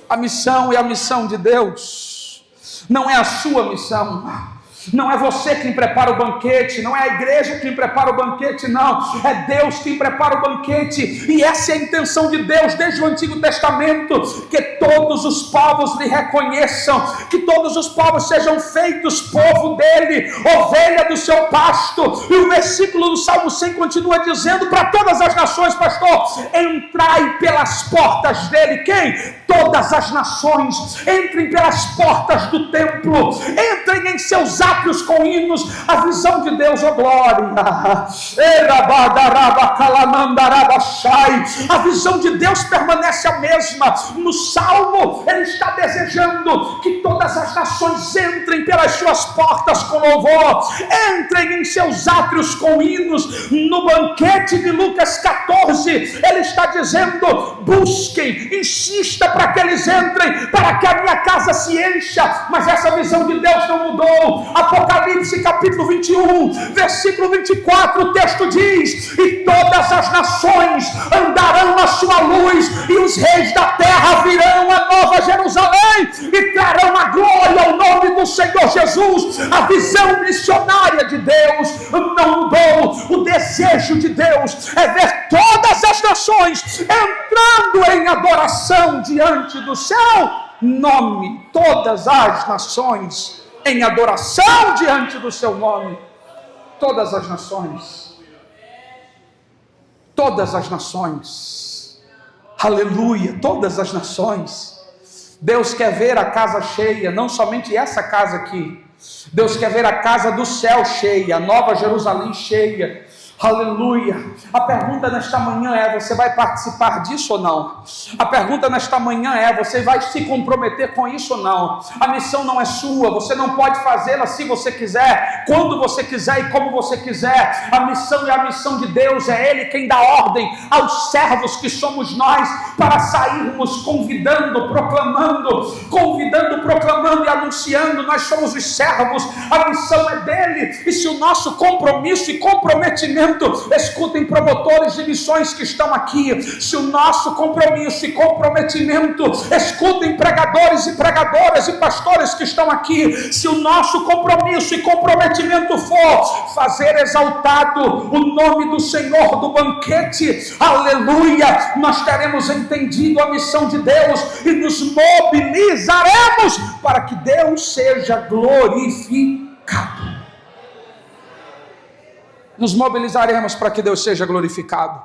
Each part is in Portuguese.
A missão é a missão de Deus, não é a sua missão. Não é você quem prepara o banquete, não é a igreja quem prepara o banquete, não. É Deus quem prepara o banquete. E essa é a intenção de Deus desde o Antigo Testamento, que todos os povos lhe reconheçam, que todos os povos sejam feitos povo dele, ovelha do seu pasto. E o versículo do Salmo 100 continua dizendo para todas as nações, pastor: entrai pelas portas dele. Quem? Todas as nações. Entrem pelas portas do templo, entrem em seus átrios com hinos. A visão de Deus, ó glória. A visão de Deus permanece a mesma. No Salmo, ele está desejando que todas as nações entrem pelas suas portas com louvor, entrem em seus átrios com hinos. No banquete de Lucas 14, ele está dizendo: busquem, insista para que eles entrem, para que a minha casa se encha. Mas essa visão de Deus não mudou. Apocalipse capítulo 21, versículo 24, o texto diz: e todas as nações andarão na sua luz, e os reis da terra virão a Nova Jerusalém e trarão a glória ao nome do Senhor Jesus. A visão missionária de Deus não mudou. O desejo de Deus é ver todas as nações entrando em adoração diante do seu nome. Todas as nações em adoração diante do seu nome. Todas as nações. Todas as nações. Aleluia, todas as nações. Deus quer ver a casa cheia, não somente essa casa aqui. Deus quer ver a casa do céu cheia, a Nova Jerusalém cheia. Aleluia. A pergunta nesta manhã é: você vai participar disso ou não? A pergunta nesta manhã é: você vai se comprometer com isso ou não? A missão não é sua, você não pode fazê-la se você quiser, quando você quiser e como você quiser. A missão é a missão de Deus, é Ele quem dá ordem aos servos que somos nós, para sairmos convidando, proclamando e anunciando. Nós somos os servos, a missão é dele. E se o nosso compromisso e comprometimento, escutem promotores de missões que estão aqui, se o nosso compromisso e comprometimento, escutem pregadores e pregadoras e pastores que estão aqui, se o nosso compromisso e comprometimento for fazer exaltado o nome do Senhor do banquete, aleluia, nós teremos entendido a missão de Deus e nos mobilizaremos para que Deus seja glorificado. Nos mobilizaremos para que Deus seja glorificado.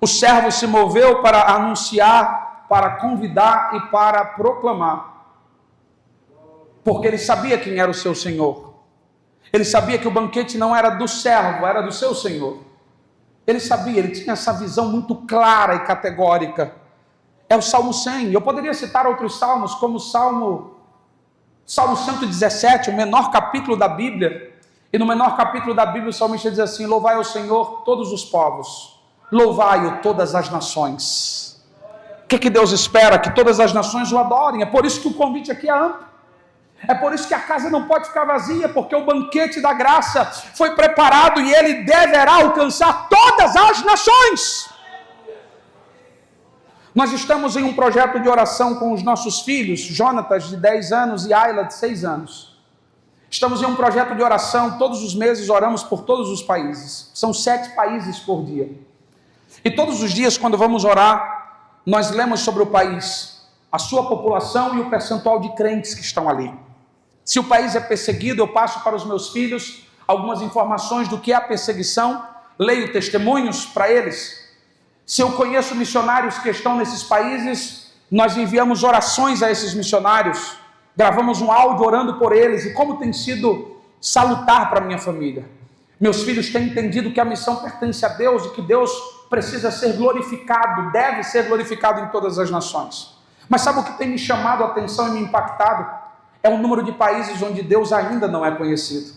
O servo se moveu para anunciar, para convidar e para proclamar, porque ele sabia quem era o seu Senhor. Ele sabia que o banquete não era do servo, era do seu Senhor. Ele sabia, ele tinha essa visão muito clara e categórica. É o Salmo 100. Eu poderia citar outros salmos, como o Salmo 117, o menor capítulo da Bíblia. E no menor capítulo da Bíblia o salmista diz assim: louvai ao Senhor todos os povos, louvai-o todas as nações. O que Deus espera? Que todas as nações o adorem. É por isso que o convite aqui é amplo. É por isso que a casa não pode ficar vazia, porque o banquete da graça foi preparado e ele deverá alcançar todas as nações. Nós estamos em um projeto de oração com os nossos filhos, Jonatas de 10 anos e Ayla de 6 anos. Estamos em um projeto de oração, todos os meses oramos por todos os países. São 7 países por dia. E todos os dias, quando vamos orar, nós lemos sobre o país, a sua população e o percentual de crentes que estão ali. Se o país é perseguido, eu passo para os meus filhos algumas informações do que é a perseguição, leio testemunhos para eles. Se eu conheço missionários que estão nesses países, nós enviamos orações a esses missionários. Gravamos um áudio orando por eles e como tem sido salutar para a minha família. Meus filhos têm entendido que a missão pertence a Deus e que Deus precisa ser glorificado, deve ser glorificado em todas as nações. Mas sabe o que tem me chamado a atenção e me impactado? É o número de países onde Deus ainda não é conhecido.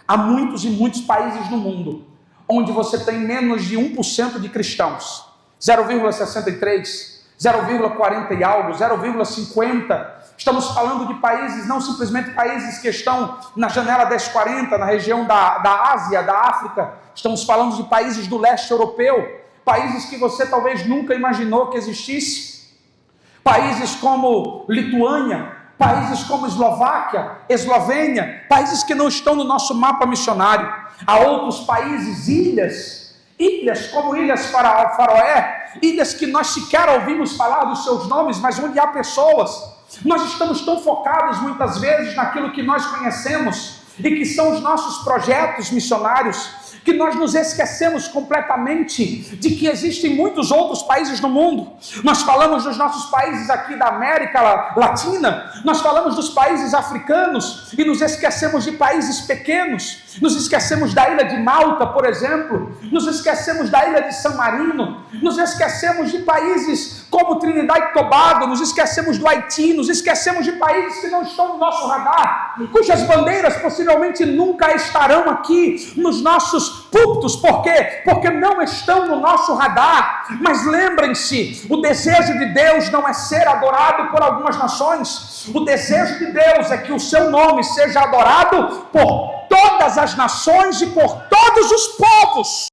Há muitos e muitos países no mundo onde você tem menos de 1% de cristãos. 0,63, 0,40 e algo, 0,50. Estamos falando de países, não simplesmente países que estão na janela 1040, na região da Ásia, da África. Estamos falando de países do leste europeu, países que você talvez nunca imaginou que existisse. países como Lituânia, países como Eslováquia, Eslovênia, países que não estão no nosso mapa missionário. Há outros países, ilhas como Ilhas Faroé, ilhas que nós sequer ouvimos falar dos seus nomes, mas onde há pessoas. Nós estamos tão focados muitas vezes naquilo que nós conhecemos e que são os nossos projetos missionários, que nós nos esquecemos completamente de que existem muitos outros países no mundo. Nós falamos dos nossos países aqui da América Latina, nós falamos dos países africanos e nos esquecemos de países pequenos, nos esquecemos da ilha de Malta, por exemplo, nos esquecemos da ilha de San Marino, nos esquecemos de países como Trinidad e Tobago, nos esquecemos do Haiti, nos esquecemos de países que não estão no nosso radar, cujas bandeiras possivelmente nunca estarão aqui nos nossos púlpitos. Por quê? Porque não estão no nosso radar. Mas lembrem-se, o desejo de Deus não é ser adorado por algumas nações. O desejo de Deus é que o seu nome seja adorado por todas as nações e por todos os povos.